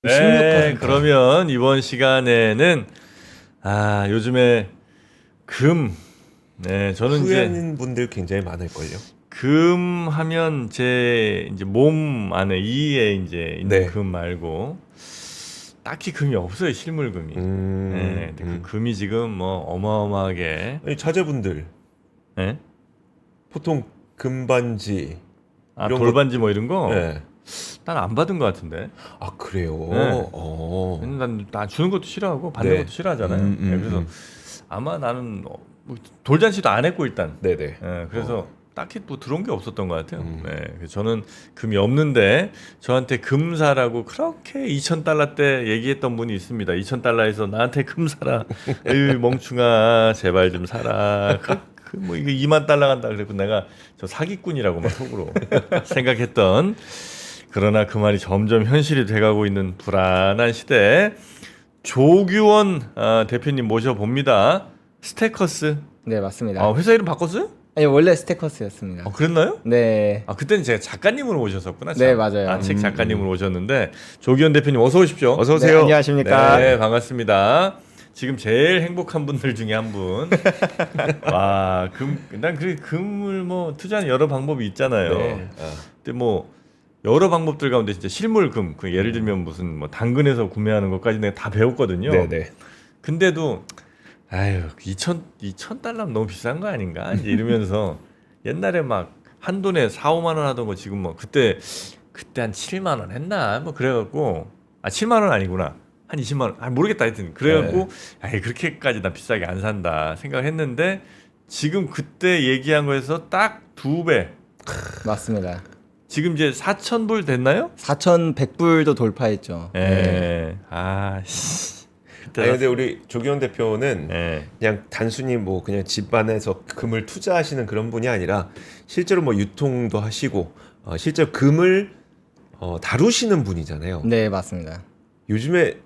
네, 그러면 이번 시간에는 요즘에 금, 네, 저는 이제 후회하는 분들 굉장히 많을걸요. 금 하면 제 이제 몸 안에 이에 이제 있는 네. 금 말고 딱히 금이 없어요, 실물금이. 네, 근데 그 금이 지금 뭐 어마어마하게, 아니, 자제분들 네? 보통 금반지 이런 돌반지 뭐 이런 거, 네. 난 안 받은 것 같은데. 아 그래요. 네. 어. 난 주는 것도 싫어하고 받는 네. 것도 싫어하잖아요. 네, 그래서 아마 나는 뭐 돌잔치도 안 했고 일단. 네네. 그래서 딱히 뭐 들어온 게 없었던 것 같아요. 네, 그래서 저는 금이 없는데 저한테 금 사라고 그렇게 2,000달러 때 얘기했던 분이 있습니다. 2,000달러에서 나한테 금 사라. 에이 멍충아 제발 좀 사라. 뭐 이게 2만 달러 간다 그랬고 내가 저 사기꾼이라고 막 속으로 생각했던. 그러나 그 말이 점점 현실이 돼가고 있는 불안한 시대에 조규원 대표님 모셔봅니다. 스테커스. 네, 맞습니다. 회사 이름 바꿨어요? 아니, 원래 스테커스였습니다. 그랬나요? 네. 그때는 제가 작가님으로 모셨었구나. 네, 맞아요. 책 작가님으로 모셨는데 조규원 대표님 어서 오십시오. 어서 네, 오세요. 안녕하십니까. 네, 반갑습니다. 지금 제일 행복한 분들 중에 한 분. 와, 난 금을 뭐 투자하는 여러 방법이 있잖아요. 네. 근데 뭐 여러 방법들 가운데 진짜 실물금, 예를 들면 무슨 뭐 당근에서 구매하는 것까지 내가 다 배웠거든요. 네네. 근데도 2,000달러면 너무 비싼 거 아닌가? 이제 이러면서 옛날에 막 한돈에 4, 5만 원 하던 거 지금 뭐 그때 한 7만 원 했나? 뭐 그래갖고 7만 원 아니구나. 한 20만 원. 모르겠다 하여튼 그래갖고 그렇게까지 나 비싸게 안 산다 생각했는데 지금 그때 얘기한 거에서 딱 2배. 맞습니다. 지금 이제 4,000불 됐나요? 4,100불도 돌파했죠. 예. 근데 우리 조기현 대표는 예. 그냥 단순히 뭐 그냥 집안에서 금을 투자하시는 그런 분이 아니라 실제로 뭐 유통도 하시고 실제로 금을 다루시는 분이잖아요. 네, 맞습니다. 요즘에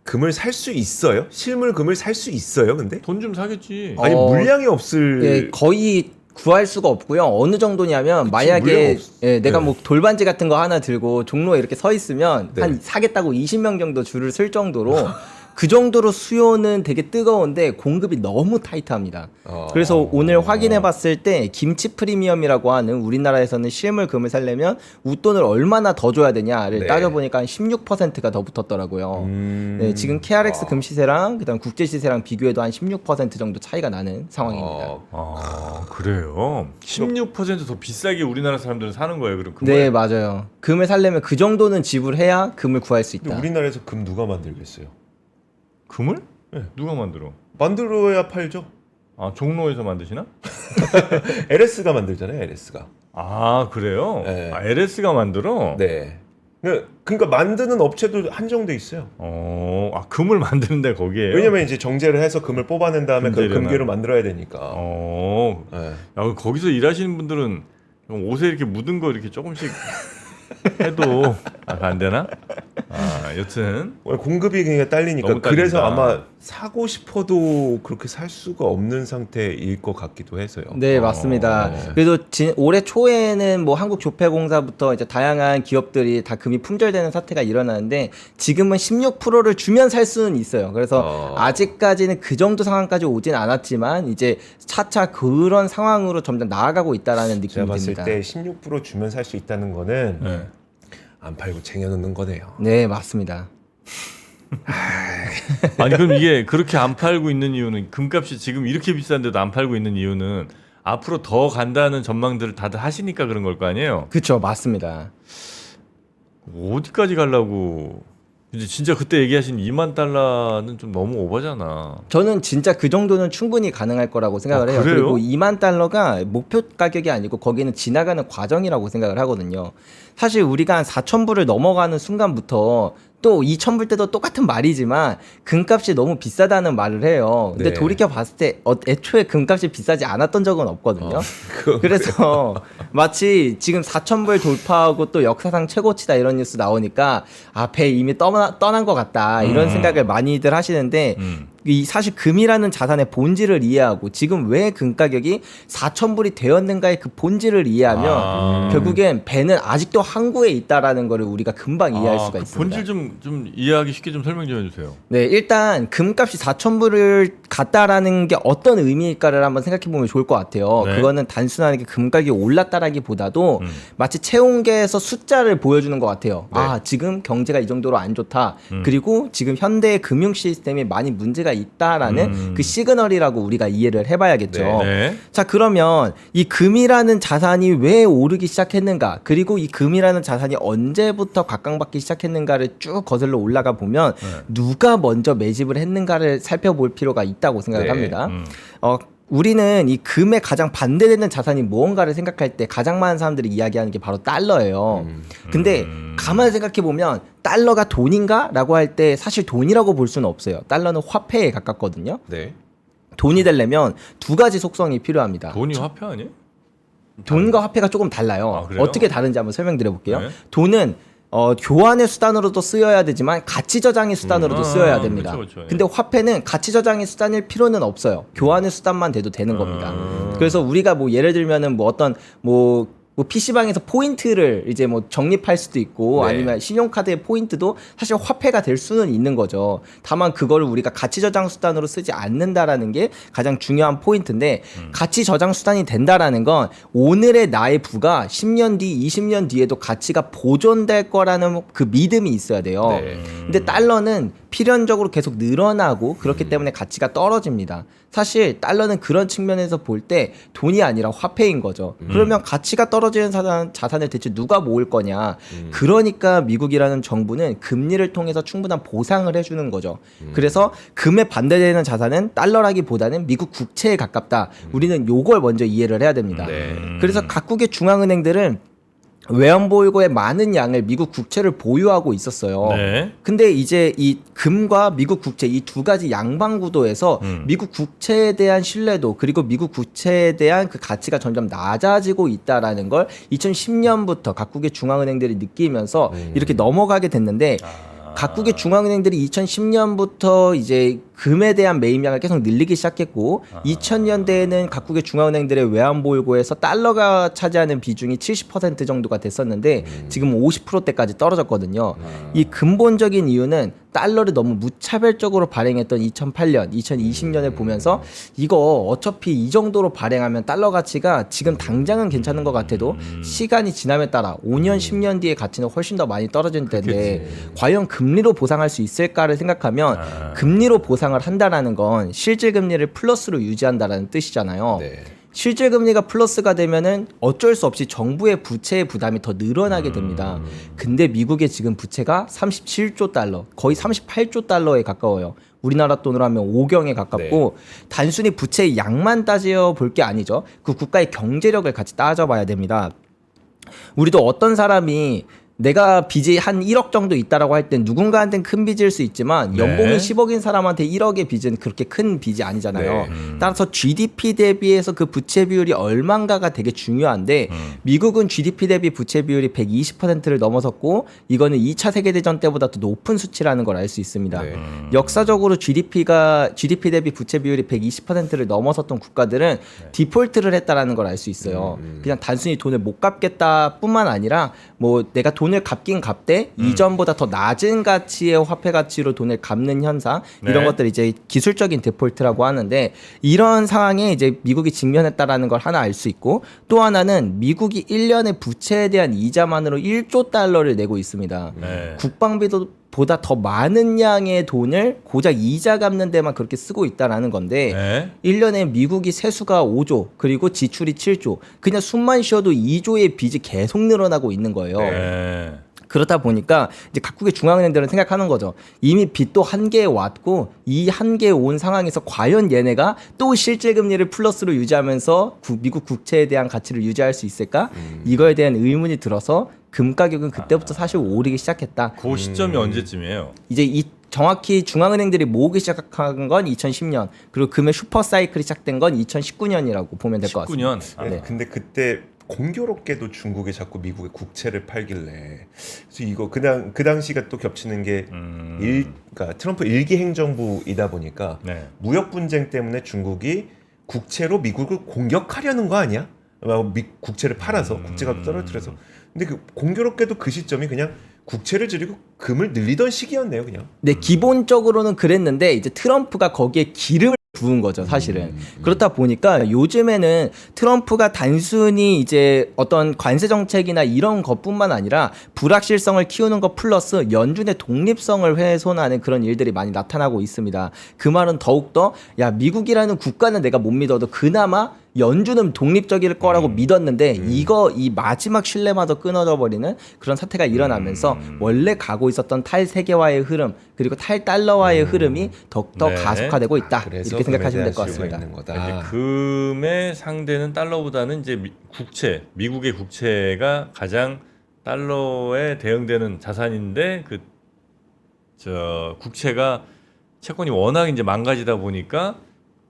금을 살 수 있어요? 실물 금을 살 수 있어요? 근데 돈 좀 사겠지. 아니 물량이 없을 네, 거의 구할 수가 없고요. 어느 정도냐면 물량 만약에 없- 내가 네. 뭐 돌반지 같은 거 하나 들고 종로에 이렇게 서 있으면 네. 한 사겠다고 20명 정도 줄을 쓸 정도로 그 정도로 수요는 되게 뜨거운데 공급이 너무 타이트합니다. 그래서 오늘 확인해 봤을 때 김치 프리미엄이라고 하는 우리나라에서는 실물 금을 살려면 웃돈을 얼마나 더 줘야 되냐를 네. 따져보니까 한 16%가 더 붙었더라고요. 네, 지금 KRX 금 시세랑 그다음 국제 시세랑 비교해도 한 16% 정도 차이가 나는 상황입니다. 그래요. 16%더 비싸게 우리나라 사람들은 사는 거예요. 그럼 네, 맞아요. 금을 살려면 그 정도는 지불해야 금을 구할 수 근데 있다. 우리나라에서 금 누가 만들겠어요? 금을? 네. 누가 만들어? 만들어야 팔죠. 종로에서 만드시나? LS가 만들잖아요. LS가. 그래요? 네. LS가 만들어? 네. 그러니까 만드는 업체도 한정돼 있어요. 금을 만드는데 거기에요? 왜냐면 이제 정제를 해서 금을 뽑아낸 다음에 그 금제를 금괴로 만들어야 되니까. 야, 네. 거기서 일하시는 분들은 옷에 이렇게 묻은 거 이렇게 조금씩 해도 안 되나? 여튼 공급이 그냥 딸리니까 너무 그래서 딸린다. 아마 사고 싶어도 그렇게 살 수가 없는 상태일 것 같기도 해서요. 네, 맞습니다. 그래도 올해 초에는 뭐 한국조폐공사부터 이제 다양한 기업들이 다 금이 품절되는 사태가 일어나는데 지금은 16%를 주면 살 수는 있어요. 그래서 아직까지는 그 정도 상황까지 오진 않았지만 이제 차차 그런 상황으로 점점 나아가고 있다라는 느낌이 제가 봤을 듭니다. 때 16% 주면 살 수 있다는 거는 안 팔고 쟁여놓는 거네요. 네, 맞습니다. 아니 그럼 이게 그렇게 안 팔고 있는 이유는 금값이 지금 이렇게 비싼데도 안 팔고 있는 이유는 앞으로 더 간다는 전망들을 다들 하시니까 그런 걸 거 아니에요? 그렇죠, 맞습니다. 어디까지 가려고 이제 진짜 그때 얘기하신 2만 달러는 좀 너무 오버잖아. 저는 진짜 그 정도는 충분히 가능할 거라고 생각을 해요. 그래요? 그리고 2만 달러가 목표 가격이 아니고 거기는 지나가는 과정이라고 생각을 하거든요. 사실 우리가 한 4,000불을 넘어가는 순간부터 또 2,000불 때도 똑같은 말이지만 금값이 너무 비싸다는 말을 해요. 근데 네. 돌이켜 봤을 때 애초에 금값이 비싸지 않았던 적은 없거든요. 그래서 마치 지금 4,000불 돌파하고 또 역사상 최고치다 이런 뉴스 나오니까 배 이미 떠난 것 같다 이런 생각을 많이들 하시는데 이 사실 금이라는 자산의 본질을 이해하고 지금 왜 금 가격이 4,000불이 되었는가의 그 본질을 이해하면 결국엔 배는 아직도 항구에 있다라는 거를 우리가 금방 이해할 수가 그 있습니다. 본질 좀 이해하기 쉽게 좀 설명 좀 해주세요. 네, 일단 금값이 4,000불을 갔다라는 게 어떤 의미일까를 한번 생각해 보면 좋을 것 같아요. 네. 그거는 단순하게 금 가격이 올랐다라기보다도 마치 채용계에서 숫자를 보여주는 것 같아요. 네. 아, 지금 경제가 이 정도로 안 좋다. 그리고 지금 현대의 금융 시스템에 많이 문제가 있다라는 그 시그널이라고 우리가 이해를 해봐야겠죠. 네. 자, 그러면 이 금이라는 자산이 왜 오르기 시작했는가, 그리고 이 금이라는 자산이 언제부터 각광받기 시작했는가를 쭉 거슬러 올라가 보면 누가 먼저 매집을 했는가를 살펴볼 필요가 있다고 생각합니다. 우리는 이 금에 가장 반대되는 자산이 무언가를 생각할 때 가장 많은 사람들이 이야기하는 게 바로 달러예요. 근데 가만히 생각해 보면 달러가 돈인가? 라고 할 때 사실 돈이라고 볼 수는 없어요. 달러는 화폐에 가깝거든요. 네. 돈이 되려면 두 가지 속성이 필요합니다. 돈이 화폐 아니에요? 돈과 화폐가 조금 달라요. 아, 그래요? 어떻게 다른지 한번 설명드려 볼게요. 네. 돈은 교환의 수단으로도 쓰여야 되지만 가치 저장의 수단으로도 쓰여야 됩니다. 그쵸. 근데 화폐는 가치 저장의 수단일 필요는 없어요. 교환의 수단만 돼도 되는 겁니다. 그래서 우리가 뭐 예를 들면은 뭐 어떤 뭐 PC방에서 포인트를 이제 뭐 적립할 수도 있고 네. 아니면 신용카드의 포인트도 사실 화폐가 될 수는 있는 거죠. 다만 그거를 우리가 가치 저장 수단으로 쓰지 않는다라는 게 가장 중요한 포인트인데 가치 저장 수단이 된다라는 건 오늘의 나의 부가 10년 뒤, 20년 뒤에도 가치가 보존될 거라는 그 믿음이 있어야 돼요. 네. 근데 달러는 필연적으로 계속 늘어나고 그렇기 때문에 가치가 떨어집니다. 사실 달러는 그런 측면에서 볼 때 돈이 아니라 화폐인 거죠. 그러면 가치가 떨어지는 자산을 대체 누가 모을 거냐. 그러니까 미국이라는 정부는 금리를 통해서 충분한 보상을 해주는 거죠. 그래서 금에 반대되는 자산은 달러라기보다는 미국 국채에 가깝다. 우리는 요걸 먼저 이해를 해야 됩니다. 네. 그래서 각국의 중앙은행들은 외환보유고의 많은 양을 미국 국채를 보유하고 있었어요. 네. 근데 이제 이 금과 미국 국채 이 두 가지 양방 구도에서 미국 국채에 대한 신뢰도 그리고 미국 국채에 대한 그 가치가 점점 낮아지고 있다라는 걸 2010년부터 각국의 중앙은행들이 느끼면서 이렇게 넘어가게 됐는데 각국의 중앙은행들이 2010년부터 이제 금에 대한 매입량을 계속 늘리기 시작했고 2000년대에는 각국의 중앙은행들의 외환보유고에서 달러가 차지하는 비중이 70% 정도가 됐었는데 지금 50%대까지 떨어졌거든요. 이 근본적인 이유는 달러를 너무 무차별적으로 발행했던 2008년, 2020년을 보면서 이거 어차피 이 정도로 발행하면 달러 가치가 지금 당장은 괜찮은 것 같아도 시간이 지남에 따라 5년, 10년 뒤의 가치는 훨씬 더 많이 떨어질 텐데 과연 금리로 보상할 수 있을까를 생각하면 금리로 보상을 한다라는 건 실질 금리를 플러스로 유지한다라는 뜻이잖아요. 네. 실질 금리가 플러스가 되면은 어쩔 수 없이 정부의 부채의 부담이 더 늘어나게 됩니다. 근데 미국의 지금 부채가 37조 달러, 거의 38조 달러에 가까워요. 우리나라 돈으로 하면 5경에 가깝고 단순히 부채의 양만 따져 볼 게 아니죠. 그 국가의 경제력을 같이 따져봐야 됩니다. 우리도 어떤 사람이 내가 빚이 한 1억 정도 있다라고 할 땐 누군가한테는 큰 빚일 수 있지만 연봉이 네. 10억인 사람한테 1억의 빚은 그렇게 큰 빚이 아니잖아요. 네. 따라서 GDP 대비해서 그 부채 비율이 얼만가가 되게 중요한데 미국은 GDP 대비 부채 비율이 120%를 넘어섰고 이거는 2차 세계대전 때보다 더 높은 수치라는 걸 알 수 있습니다. 네. 역사적으로 GDP 대비 부채 비율이 120%를 넘어섰던 국가들은 디폴트를 했다라는 걸 알 수 있어요. 그냥 단순히 돈을 못 갚겠다 뿐만 아니라 뭐 내가 돈을 갚긴 갚되 이전보다 더 낮은 가치의 화폐 가치로 돈을 갚는 현상 이런 네. 것들 이제 기술적인 디폴트라고 하는데 이런 상황에 이제 미국이 직면했다라는 걸 하나 알 수 있고 또 하나는 미국이 1년에 부채에 대한 이자만으로 1조 달러를 내고 있습니다. 네. 국방비도 보다 더 많은 양의 돈을 고작 이자 갚는 데만 그렇게 쓰고 있다라는 건데 네. 1년에 미국이 세수가 5조 그리고 지출이 7조 그냥 숨만 쉬어도 2조의 빚이 계속 늘어나고 있는 거예요. 네. 그렇다 보니까 이제 각국의 중앙은행들은 생각하는 거죠. 이미 빚도 한계에 왔고 이 한계에 온 상황에서 과연 얘네가 또 실질 금리를 플러스로 유지하면서 미국 국채에 대한 가치를 유지할 수 있을까? 이거에 대한 의문이 들어서 금 가격은 그때부터 사실 오르기 시작했다. 그 시점이 언제쯤이에요? 이제 이 정확히 중앙은행들이 모으기 시작한 건 2010년 그리고 금의 슈퍼 사이클이 시작된 건 2019년이라고 보면 될 것 같습니다. 19년. 네, 근데 그때 공교롭게도 중국이 자꾸 미국의 국채를 팔길래 그래서 이거 그냥 그 당시가 또 겹치는 게 그러니까 트럼프 일기 행정부이다 보니까 네. 무역 분쟁 때문에 중국이 국채로 미국을 공격하려는 거 아니야? 국채를 팔아서 국제가 떨어뜨려서. 근데 그 공교롭게도 그 시점이 그냥 국채를 줄이고 금을 늘리던 시기였네요, 그냥. 네, 기본적으로는 그랬는데 이제 트럼프가 거기에 기름을 부은 거죠, 사실은. 그렇다 보니까 요즘에는 트럼프가 단순히 이제 어떤 관세 정책이나 이런 것뿐만 아니라 불확실성을 키우는 것 플러스 연준의 독립성을 훼손하는 그런 일들이 많이 나타나고 있습니다. 그 말은 더욱더 야, 미국이라는 국가는 내가 못 믿어도 그나마 연준은 독립적일 거라고 믿었는데 이 마지막 신뢰마저 끊어져 버리는 그런 사태가 일어나면서 원래 가고 있었던 탈세계화의 흐름 그리고 탈달러화의 흐름이 더욱더 네. 가속화되고 있다. 그래서 이렇게 생각하시면 될 것 금에 대한 같습니다. 수요가 있는 거다. 이제 금의 상대는 달러보다는 이제 미국의 국채가 가장 달러에 대응되는 자산인데 국채가 채권이 워낙 이제 망가지다 보니까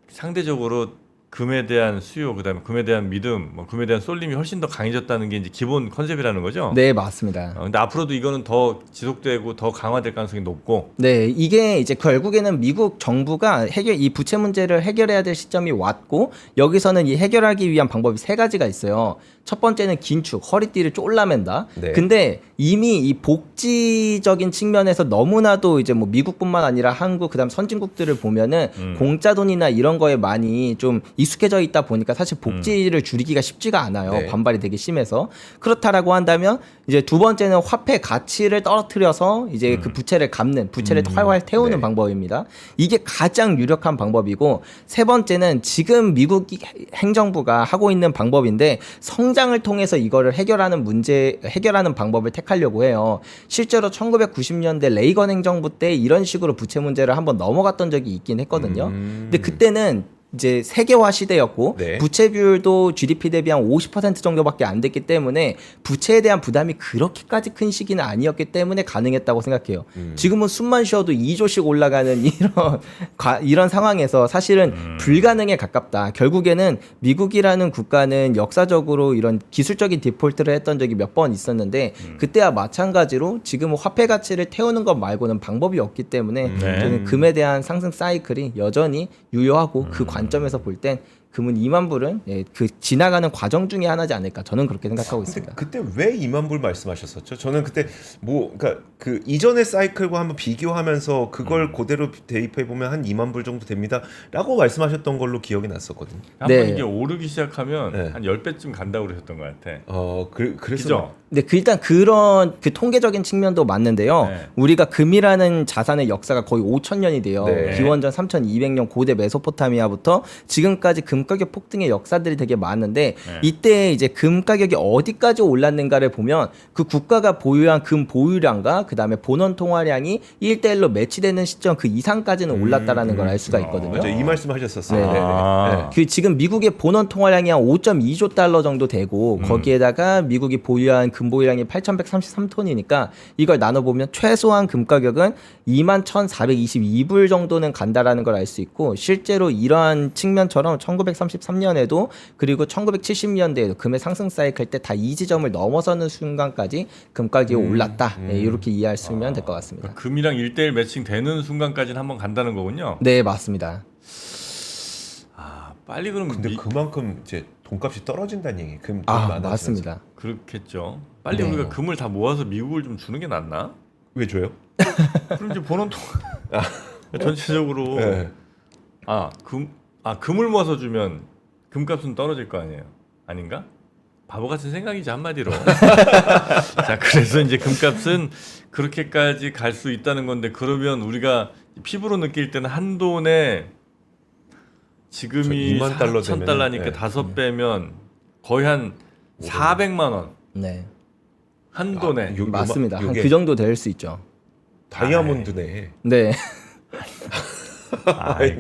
상대적으로 금에 대한 수요, 그다음에 금에 대한 믿음, 금에 대한 쏠림이 훨씬 더 강해졌다는 게 이제 기본 컨셉이라는 거죠. 네, 맞습니다. 근데 앞으로도 이거는 더 지속되고 더 강화될 가능성이 높고. 네, 이게 이제 결국에는 미국 정부가 이 부채 문제를 해결해야 될 시점이 왔고 여기서는 이 해결하기 위한 방법이 세 가지가 있어요. 첫 번째는 긴축, 허리띠를 쫄라맨다. 네. 근데 이미 이 복지적인 측면에서 너무나도 이제 뭐 미국뿐만 아니라 한국 그다음 선진국들을 보면은 공짜 돈이나 이런 거에 많이 좀 익숙해져 있다 보니까 사실 복지를 줄이기가 쉽지가 않아요. 네. 반발이 되게 심해서. 그렇다라고 한다면 이제 두 번째는 화폐 가치를 떨어뜨려서 이제 그 부채를 갚는, 부채를 활활 태우는 네. 방법입니다. 이게 가장 유력한 방법이고 세 번째는 지금 미국 행정부가 하고 있는 방법인데 성장을 통해서 이거를 해결하는 방법을 택하려고 해요. 실제로 1990년대 레이건 행정부 때 이런 식으로 부채 문제를 한번 넘어갔던 적이 있긴 했거든요. 근데 그때는 이제 세계화 시대였고 네. 부채 비율도 GDP 대비 한 50% 정도밖에 안 됐기 때문에 부채에 대한 부담이 그렇게까지 큰 시기는 아니었기 때문에 가능했다고 생각해요. 지금은 숨만 쉬어도 2조씩 올라가는 이런 상황에서 사실은 불가능에 가깝다. 결국에는 미국이라는 국가는 역사적으로 이런 기술적인 디폴트를 했던 적이 몇 번 있었는데 그때와 마찬가지로 지금은 화폐 가치를 태우는 것 말고는 방법이 없기 때문에 저는 금에 대한 상승 사이클이 여전히 유효하고 그 관점에서 볼 땐 금은 2만 불은 그 지나가는 과정 중에 하나지 않을까 저는 그렇게 생각하고 근데 있습니다. 그때 왜 2만 불 말씀하셨었죠? 저는 그때 그러니까 그 이전의 사이클과 한번 비교하면서 그걸 그대로 대입해 보면 한 2만 불 정도 됩니다라고 말씀하셨던 걸로 기억이 났었거든요. 한번 네. 이게 오르기 시작하면 네. 한 10배쯤 간다고 그러셨던 것 같아. 그래서 그죠? 네, 일단 그런 그 통계적인 측면도 맞는데요. 네. 우리가 금이라는 자산의 역사가 거의 5,000년이 돼요. 네. 기원전 3,200년 고대 메소포타미아부터 지금까지 금 가격 폭등의 역사들이 되게 많은데 네. 이때 이제 금 가격이 어디까지 올랐는가를 보면 그 국가가 보유한 금 보유량과 그다음에 본원 통화량이 1대1로 매치되는 시점 그 이상까지는 올랐다라는 걸 알 수가 있거든요. 맞아, 이 말씀하셨었어요. 네. 네네. 아. 그 지금 미국의 본원 통화량이 한 5.2조 달러 정도 되고 거기에다가 미국이 보유한 금 보유량이 8,133톤이니까 이걸 나눠보면 최소한 금 가격은 21,422불 정도는 간다라는 걸 알 수 있고 실제로 이러한 측면처럼 1933년에도 그리고 1970년대에도 금의 상승 사이클 때 다 이 지점을 넘어서는 순간까지 금 가격이 올랐다. 네, 이렇게 이해하시면 될 것 같습니다. 금이랑 1대1 매칭 되는 순간까지는 한번 간다는 거군요. 네, 맞습니다. 빨리 그럼 근데 그만큼 이제 돈값이 떨어진다는 얘기. 금 아, 많아지면서. 맞습니다. 그렇겠죠. 빨리 네. 우리가 금을 다 모아서 미국을 좀 주는 게 낫나? 왜 줘요? 그럼 이제 본원 통 전체적으로 네. 금을 모아서 주면 금값은 떨어질 거 아니에요. 아닌가? 바보 같은 생각이지 한마디로. 자, 그래서 이제 금값은 그렇게까지 갈 수 있다는 건데 그러면 우리가 피부로 느낄 때는 한 돈에 지금이 2만 달러 4천 되면은, 달러니까 네. 5배면 거의 한 400만 원. 네, 한 돈에. 맞습니다. 한 요게 그 정도 될 수 있죠. 다이아몬드네. 네.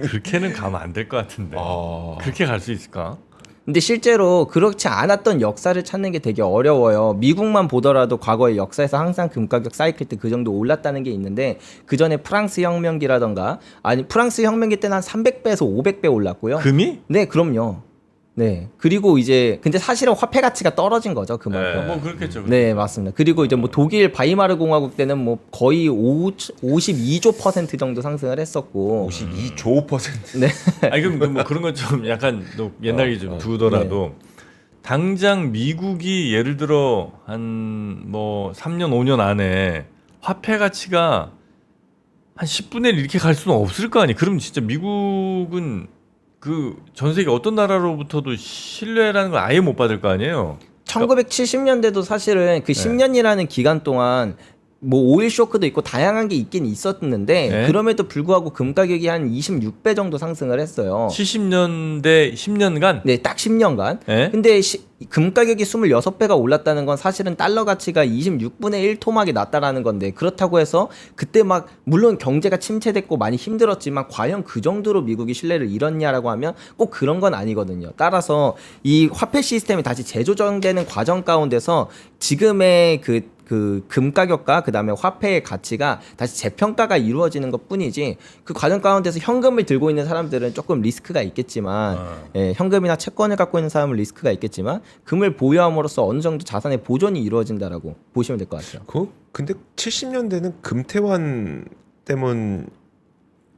그렇게는 가면 안 될 것 같은데. 아. 그렇게 갈 수 있을까? 근데 실제로 그렇지 않았던 역사를 찾는 게 되게 어려워요. 미국만 보더라도 과거의 역사에서 항상 금가격 사이클 때 그 정도 올랐다는 게 있는데 그 전에 프랑스 혁명기라던가 아니 프랑스 혁명기 때는 한 300배에서 500배 올랐고요. 금이? 네, 그럼요. 네. 그리고 이제 근데 사실은 화폐 가치가 떨어진 거죠 그만큼. 뭐 그렇겠죠. 네, 맞습니다. 그리고 이제 뭐 독일 바이마르 공화국 때는 뭐 거의 52% 정도 상승을 했었고. 52조%. 네. 아니 그럼 뭐 그런 건 좀 약간 또 옛날에 좀 두더라도 당장 미국이 예를 들어 한 뭐 3년 5년 안에 화폐 가치가 한 10분의 1 이렇게 갈 수는 없을 거 아니에요. 그럼 진짜 미국은 그 전 세계 어떤 나라로부터도 신뢰라는 걸 아예 못 받을 거 아니에요. 1970년대도 사실은 그 10년이라는 기간 동안 뭐 오일 쇼크도 있고 다양한 게 있긴 있었는데 네. 그럼에도 불구하고 금 가격이 한 26배 정도 상승을 했어요. 70년대 10년간 네, 딱 10년간. 네. 근데 금 가격이 26배가 올랐다는 건 사실은 달러 가치가 26분의 1 토막이 났다라는 건데 그렇다고 해서 그때 막 물론 경제가 침체됐고 많이 힘들었지만 과연 그 정도로 미국이 신뢰를 잃었냐라고 하면 꼭 그런 건 아니거든요. 따라서 이 화폐 시스템이 다시 재조정되는 과정 가운데서 지금의 그 금 가격과 그다음에 화폐의 가치가 다시 재평가가 이루어지는 것뿐이지 그 과정 가운데서 현금을 들고 있는 사람들은 조금 리스크가 있겠지만 예, 현금이나 채권을 갖고 있는 사람은 리스크가 있겠지만 금을 보유함으로써 어느 정도 자산의 보존이 이루어진다라고 보시면 될 것 같아요. 근데 70년대는 금태환 때문이라고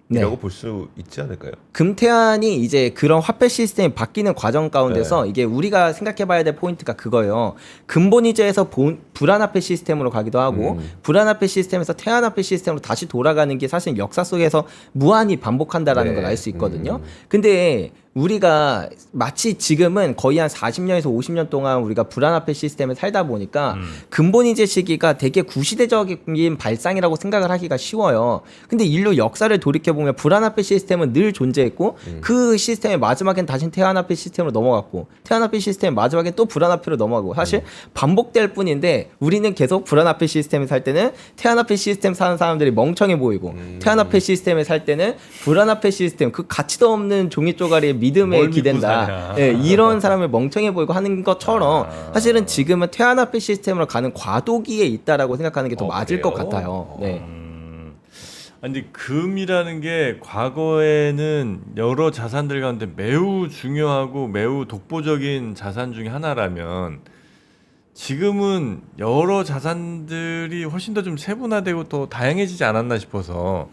네. 볼 수 있지 않을까요? 금태환이 이제 그런 화폐 시스템이 바뀌는 과정 가운데서 이게 우리가 생각해봐야 될 포인트가 그거예요. 근본이자에서 불안화폐 시스템으로 가기도 하고 불안화폐 시스템에서 태환화폐 시스템으로 다시 돌아가는 게 사실 역사 속에서 무한히 반복한다라는 걸 알 수 있거든요. 근데 우리가 마치 지금은 거의 한 40년에서 50년 동안 우리가 불안화폐 시스템에 살다 보니까 근본이제 시기가 되게 구시대적인 발상이라고 생각을 하기가 쉬워요. 근데 인류 역사를 돌이켜보면 불안화폐 시스템은 늘 존재했고 그 시스템의 마지막엔 다시 태환화폐 시스템으로 넘어갔고 태환화폐 시스템 마지막엔 또 불안화폐로 넘어가고 사실 반복될 뿐인데 우리는 계속 불안화폐 시스템에 살 때는 태환화폐 시스템 사는 사람들이 멍청해 보이고 태환화폐 시스템에 살 때는 불안화폐 시스템 그 가치도 없는 종이 쪼가리에 믿음에 뭘 믿고 기댄다. 사냐. 예, 이런 사람을 멍청해 보이고 하는 것처럼 사실은 지금은 태환화폐 시스템으로 가는 과도기에 있다라고 생각하는 게 더 맞을 것 그래요? 같아요. 네. 아니 근데 금이라는 게 과거에는 여러 자산들 가운데 매우 중요하고 매우 독보적인 자산 중에 하나라면 지금은 여러 자산들이 훨씬 더 좀 세분화되고 또 다양해지지 않았나 싶어서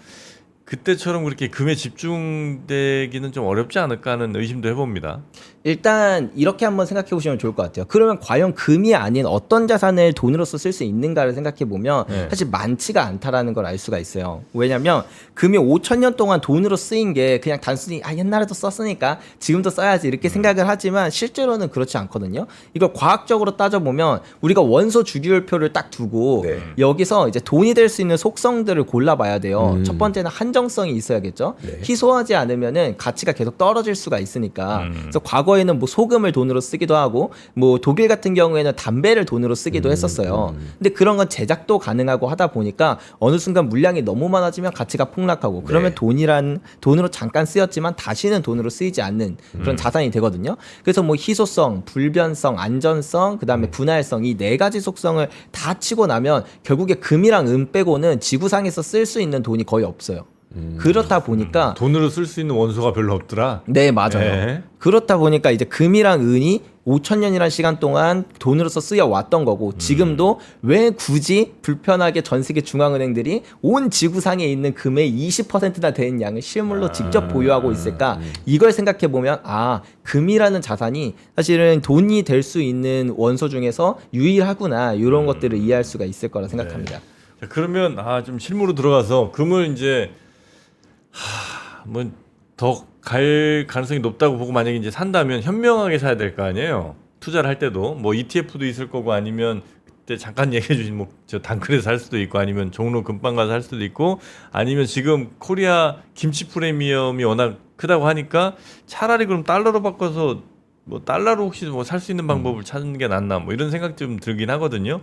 그때처럼 그렇게 금에 집중되기는 좀 어렵지 않을까 하는 의심도 해봅니다. 일단 이렇게 한번 생각해 보시면 좋을 것 같아요. 그러면 과연 금이 아닌 어떤 자산을 돈으로서 쓸 수 있는가를 생각해 보면 네. 사실 많지가 않다라는 걸 알 수가 있어요. 왜냐하면 금이 5,000년 동안 돈으로 쓰인 게 그냥 단순히 옛날에도 썼으니까 지금도 써야지 이렇게 생각을 하지만 실제로는 그렇지 않거든요. 이걸 과학적으로 따져보면 우리가 원소 주기율표를 딱 두고 네. 여기서 이제 돈이 될 수 있는 속성들을 골라봐야 돼요. 첫 번째는 한정성이 있어야겠죠. 네. 희소하지 않으면은 가치가 계속 떨어질 수가 있으니까. 그래서 과거에는 뭐 소금을 돈으로 쓰기도 하고 뭐 독일 같은 경우에는 담배를 돈으로 쓰기도 했었어요. 근데 그런 건 제작도 가능하고 하다 보니까 어느 순간 물량이 너무 많아지면 가치가 폭락하고 그러면 네. 돈으로 잠깐 쓰였지만 다시는 돈으로 쓰이지 않는 그런 자산이 되거든요. 그래서 뭐 희소성, 불변성, 안전성, 그다음에 분할성 이 네 가지 속성을 다 치고 나면 결국에 금이랑 은 빼고는 지구상에서 쓸 수 있는 돈이 거의 없어요. 그렇다 보니까 돈으로 쓸 수 있는 원소가 별로 없더라. 네, 맞아요. 네. 그렇다 보니까 이제 금이랑 은이 5,000년이라는 시간 동안 돈으로서 쓰여 왔던 거고 지금도 왜 굳이 불편하게 전 세계 중앙은행들이 온 지구상에 있는 금의 20%나 되는 양을 실물로 직접 보유하고 있을까? 이걸 생각해 보면 금이라는 자산이 사실은 돈이 될 수 있는 원소 중에서 유일하구나. 이런 것들을 이해할 수가 있을 거라 생각합니다. 자, 그러면 좀 실무로 들어가서 금을 이제 뭐 더 갈 가능성이 높다고 보고 만약에 이제 산다면 현명하게 사야 될 거 아니에요. 투자를 할 때도 뭐 ETF도 있을 거고 아니면 그때 잠깐 얘기해 주신 뭐 저 단클에서 살 수도 있고 아니면 종로 금방 가서 살 수도 있고 아니면 지금 코리아 김치 프리미엄이 워낙 크다고 하니까 차라리 그럼 달러로 바꿔서 뭐 달러로 혹시 뭐 살 수 있는 방법을 찾는 게 낫나 뭐 이런 생각 좀 들긴 하거든요.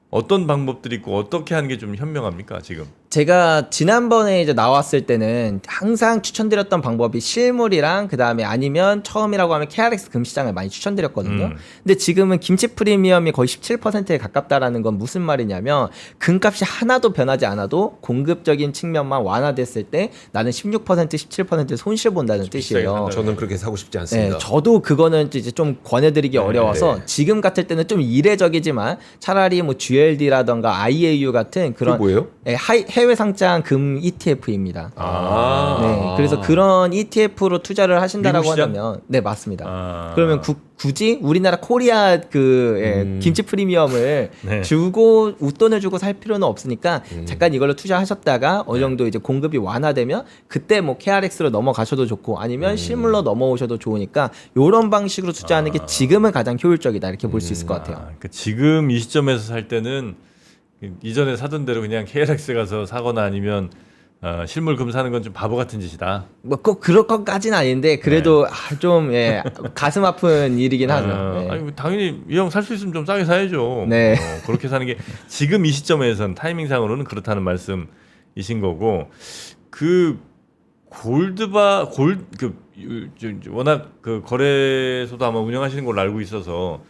어떤 방법들이 있고 어떻게 하는 게 좀 현명합니까 지금? 제가 지난번에 이제 나왔을 때는 항상 추천드렸던 방법이 실물이랑 그 다음에 아니면 처음이라고 하면 KRX 금시장을 많이 추천드렸거든요. 근데 지금은 김치 프리미엄이 거의 17%에 가깝다라는 건 무슨 말이냐면 금값이 하나도 변하지 않아도 공급적인 측면만 완화됐을 때 나는 16% 17% 손실 본다는 뜻이에요. 저는 그렇게 사고 싶지 않습니다. 네, 저도 그거는 이제 좀 권해드리기 어려워서 지금 같을 때는 좀 이례적이지만 차라리 뭐 GLD라던가 IAU 같은 그런 뭐예요? 네, 해외 상장 금 ETF입니다. 아. 네, 그래서 그런 ETF로 투자를 하신다라고 미국 시장? 하면 네 맞습니다. 아. 그러면 굳이 우리나라 코리아 김치 프리미엄을 네. 주고 웃돈을 주고 살 필요는 없으니까 잠깐 이걸로 투자하셨다가 어느 정도 이제 공급이 완화되면 그때 뭐 KRX로 넘어가셔도 좋고 아니면 실물로 넘어오셔도 좋으니까 이런 방식으로 투자하는 게 지금은 가장 효율적이다 이렇게 볼 수 있을 것 같아요. 그러니까 지금 이 시점에서 살 때는 이전에 사던 대로 그냥 KRX 가서 사거나 아니면 실물 금 사는 건 좀 바보 같은 짓이다. 뭐 꼭 그럴 것까지는 아닌데 그래도 좀 예, 가슴 아픈 일이긴 하죠. 네. 아니, 당연히 이 형 살 수 있으면 좀 싸게 사야죠. 네. 그렇게 사는 게 지금 이 시점에선 타이밍상으로는 그렇다는 말씀이신 거고 그 워낙 그 거래소도 아마 운영하시는 걸로 알고 있어서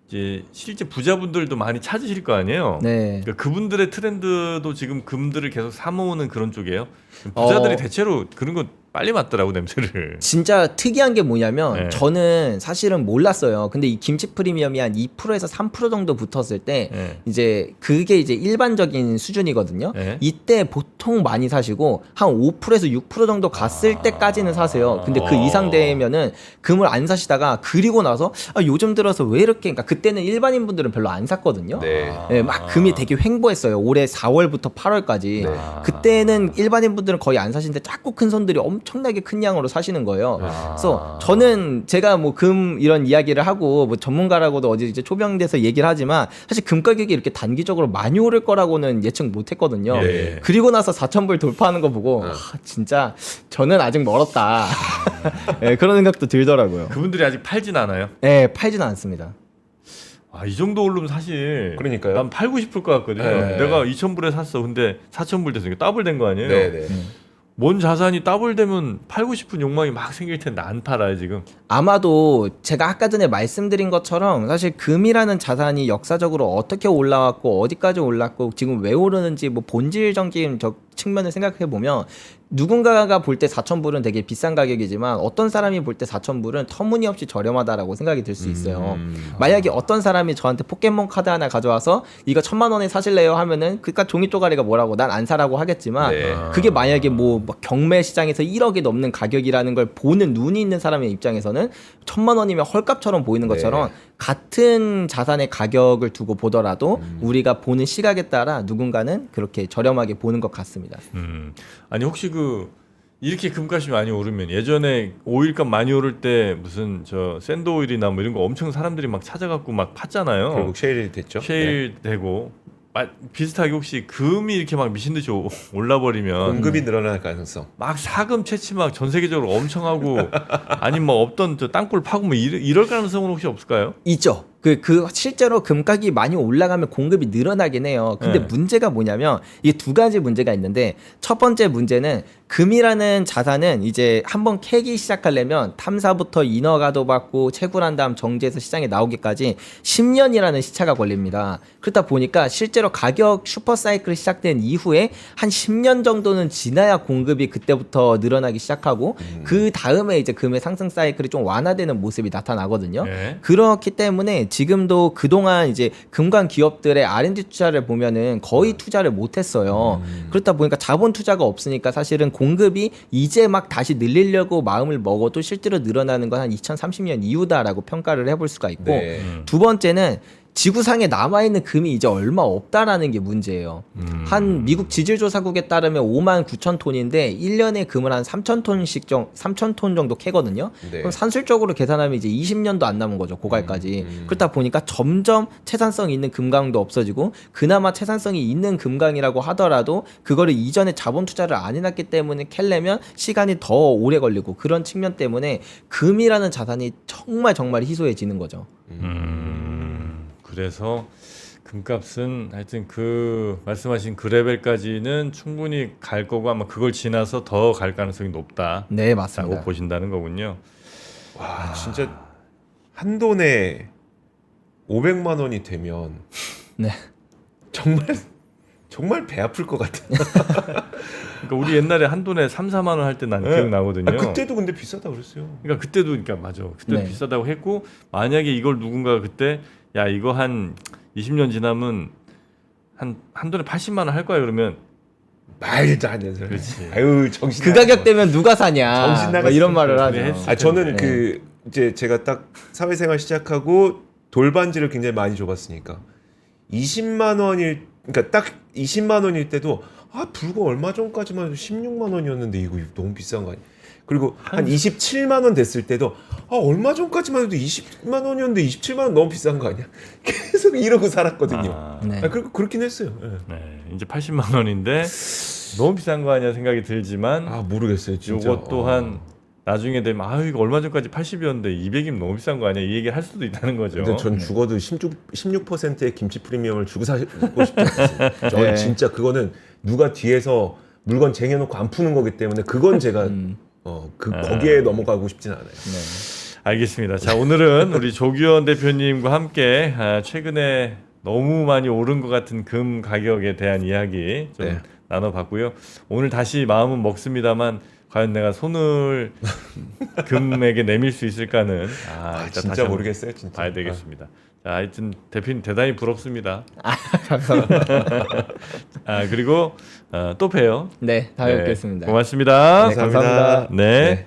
이제 실제 부자분들도 많이 찾으실 거 아니에요. 네. 그러니까 그분들의 트렌드도 지금 금들을 계속 사모으는 그런 쪽이에요. 부자들이 대체로 그런 거 빨리 맞더라고 냄새를. 진짜 특이한 게 뭐냐면 네. 저는 사실은 몰랐어요. 근데 이 김치 프리미엄이 한 2%에서 3% 정도 붙었을 때 네. 이제 그게 이제 일반적인 수준이거든요. 네. 이때 보통 많이 사시고 한 5%에서 6% 정도 갔을 때까지는 사세요. 근데 그 이상 되면은 금을 안 사시다가 그리고 나서 요즘 들어서 왜 이렇게 그러니까 그때는 일반인 분들은 별로 안 샀거든요. 네. 네, 막 금이 되게 횡보했어요. 올해 4월부터 8월까지. 그때는 일반인 분들은 거의 안 사시는데 자꾸 큰 손들이 엄청나게 큰 양으로 사시는 거예요. 그래서 저는 제가 뭐 금 이런 이야기를 하고 뭐 전문가라고도 어디 이제 초병돼서 얘기를 하지만 사실 금 가격이 이렇게 단기적으로 많이 오를 거라고는 예측 못 했거든요. 예. 그리고 나서 4,000불 돌파하는 거 보고 진짜 저는 아직 멀었다. 네, 그런 생각도 들더라고요. 그분들이 아직 팔진 않아요. 네, 팔지는 않습니다. 이 정도 오르면 사실 그러니까요. 난 팔고 싶을 것 같거든요. 네. 내가 2,000불에 샀어. 근데 4,000불 됐으니까 더블 된 거 아니에요? 네네. 뭔 자산이 더블 되면 팔고 싶은 욕망이 막 생길 텐데 안 팔아요 지금. 아마도 제가 아까 전에 말씀드린 것처럼 사실 금이라는 자산이 역사적으로 어떻게 올라왔고 어디까지 올랐고 지금 왜 오르는지 뭐 본질적인 측면을 생각해 보면 누군가가 볼 때 4,000불은 되게 비싼 가격이지만 어떤 사람이 볼 때 4,000불은 터무니없이 저렴하다라고 생각이 들 수 있어요. 만약에 어떤 사람이 저한테 포켓몬 카드 하나 가져와서 이거 1,000만 원에 사실래요 하면은 그깟 종이 쪼가리가 뭐라고 난 안 사라고 하겠지만 네. 그게 만약에 뭐 경매 시장에서 1억이 넘는 가격이라는 걸 보는 눈이 있는 사람의 입장에서는 1,000만 원이면 헐값처럼 보이는 것처럼 같은 자산의 가격을 두고 보더라도 우리가 보는 시각에 따라 누군가는 그렇게 저렴하게 보는 것 같습니다. 아니 혹시 이렇게 금값이 많이 오르면 예전에 오일값 많이 오를 때 무슨 저 샌드 오일이나 뭐 이런 거 엄청 사람들이 막 찾아갖고 막 팠잖아요. 결국 쉐일이 됐죠. 쉐일 되고 비슷하게 혹시 금이 이렇게 막 미친 듯이 올라버리면 공급이 늘어날 가능성. 막 사금 채취 막 전 세계적으로 엄청 하고 아니면 뭐 없던 저 땅굴 파고 뭐 이럴 가능성은 혹시 없을까요? 있죠. 실제로 금가격이 많이 올라가면 공급이 늘어나긴 해요. 근데 네. 문제가 뭐냐면 이게 두 가지 문제가 있는데 첫 번째 문제는 금이라는 자산은 이제 한번 캐기 시작하려면 탐사부터 인허가도 받고 채굴한 다음 정제해서 시장에 나오기까지 10년이라는 시차가 걸립니다. 그렇다 보니까 실제로 가격 슈퍼사이클이 시작된 이후에 한 10년 정도는 지나야 공급이 그때부터 늘어나기 시작하고 그 다음에 이제 금의 상승 사이클이 좀 완화되는 모습이 나타나거든요. 네. 그렇기 때문에 지금도 그동안 이제 금관 기업들의 R&D 투자를 보면은 거의 투자를 못했어요. 그렇다 보니까 자본 투자가 없으니까 사실은 공급이 이제 막 다시 늘리려고 마음을 먹어도 실제로 늘어나는 건 한 2030년 이후다라고 평가를 해볼 수가 있고 네. 두 번째는 지구상에 남아있는 금이 이제 얼마 없다라는 게 문제예요. 한 미국 지질조사국에 따르면 5만 9천 톤인데 1년에 금을 한 3,000톤 정도 캐거든요. 네. 그럼 산술적으로 계산하면 이제 20년도 안 남은 거죠. 고갈까지. 그렇다 보니까 점점 채산성 있는 금강도 없어지고 그나마 채산성이 있는 금강이라고 하더라도 그거를 이전에 자본 투자를 안 해놨기 때문에 캘려면 시간이 더 오래 걸리고 그런 측면 때문에 금이라는 자산이 정말 희소해지는 거죠. 그래서 금값은 하여튼 그 말씀하신 그 레벨까지는 충분히 갈 거고 아마 그걸 지나서 더 갈 가능성이 높다라고 네, 맞습니다. 보신다는 거군요. 와 진짜 한 돈에 500만 원이 되면 네. 정말 배 아플 것 같아. 그러니까 우리 옛날에 한 돈에 3, 4만 원 할 때 난 네. 기억나거든요. 아, 그때도 근데 비싸다 그랬어요. 그러니까 그때도 그러니까 맞아. 그때 네. 비싸다고 했고 만약에 이걸 누군가 그때 야 이거 한 20년 지나면 한 돈에 80만 원 할 거야 그러면 말도 안 되는 소리. 그렇지. 아유 정신. 그 나갔어. 가격 되면 누가 사냐? 정신 뭐 나갔을 이런 말을 때 하죠. 했을 아 저는 네. 그 이제 제가 딱 사회생활 시작하고 돌반지를 굉장히 많이 줘봤으니까 20만 원일 그러니까 딱 20만 원일 때도 아 불과 얼마 전까지만 해도 16만 원이었는데 이거 너무 비싼 거 아니야? 그리고 한 27만 원 됐을 때도 아 얼마 전까지만 해도 20만 원이었는데 27만 원 너무 비싼 거 아니야? 계속 이러고 살았거든요. 아, 네. 아, 그렇긴 했어요. 예. 네, 이제 80만 원인데 너무 비싼 거 아니야 생각이 들지만 아 모르겠어요 진짜. 요것 또한 나중에 되면 아 이거 얼마 전까지 80이었는데 200이면 너무 비싼 거 아니야 이 얘기를 할 수도 있다는 거죠. 근데 전 죽어도 16%의 김치 프리미엄을 주고 사고 싶지 않습니다. 저는 네. 진짜 그거는 누가 뒤에서 물건 쟁여놓고 안 푸는 거기 때문에 그건 제가 거기에 넘어가고 싶진 않아요. 네. 알겠습니다. 자 오늘은 우리 조규현 대표님과 함께 최근에 너무 많이 오른 것 같은 금 가격에 대한 이야기 좀 네. 나눠봤고요. 오늘 다시 마음은 먹습니다만 과연 내가 손을 금에게 내밀 수 있을까는 일단 다시 진짜 한번 모르겠어요 진짜. 봐야 되겠습니다. 자, 하여튼 대표님 대단히 부럽습니다. 감사합니다. 그리고 또 봬요. 네, 다음에 뵙겠습니다. 고맙습니다. 네, 감사합니다. 네.